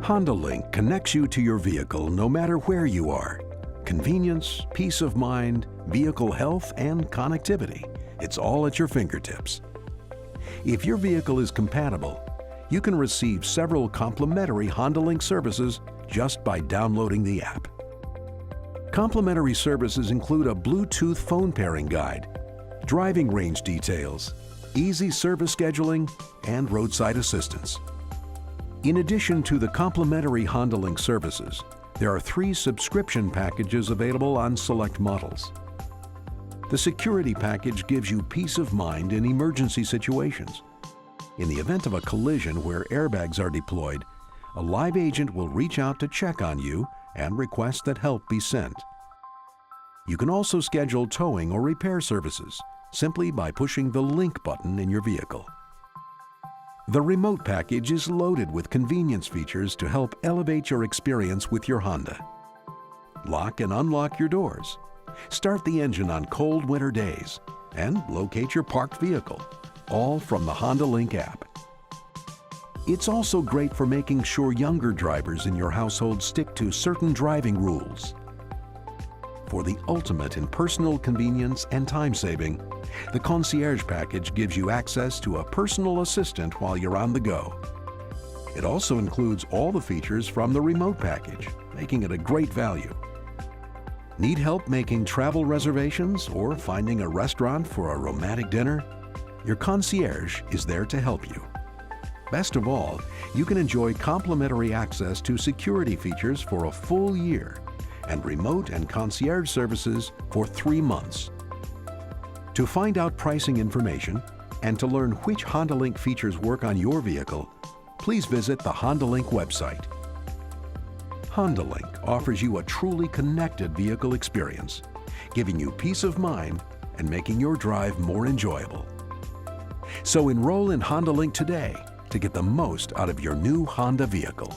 HondaLink connects you to your vehicle no matter where you are. Convenience, peace of mind, vehicle health, and connectivity. It's all at your fingertips. If your vehicle is compatible, you can receive several complimentary HondaLink services just by downloading the app. Complimentary services include a Bluetooth phone pairing guide, driving range details, easy service scheduling, and roadside assistance. In addition to the complimentary HondaLink services, there are 3 subscription packages available on select models. The security package gives you peace of mind in emergency situations. In the event of a collision where airbags are deployed, a live agent will reach out to check on you and request that help be sent. You can also schedule towing or repair services simply by pushing the link button in your vehicle. The remote package is loaded with convenience features to help elevate your experience with your Honda. Lock and unlock your doors, start the engine on cold winter days, and locate your parked vehicle, all from the HondaLink app. It's also great for making sure younger drivers in your household stick to certain driving rules. For the ultimate in personal convenience and time saving, the Concierge package gives you access to a personal assistant while you're on the go. It also includes all the features from the remote package, making it a great value. Need help making travel reservations or finding a restaurant for a romantic dinner? Your Concierge is there to help you. Best of all, you can enjoy complimentary access to security features for a full year and remote and concierge services for 3 months. To find out pricing information and to learn which HondaLink features work on your vehicle, please visit the HondaLink website. HondaLink offers you a truly connected vehicle experience, giving you peace of mind and making your drive more enjoyable. So enroll in HondaLink today to get the most out of your new Honda vehicle.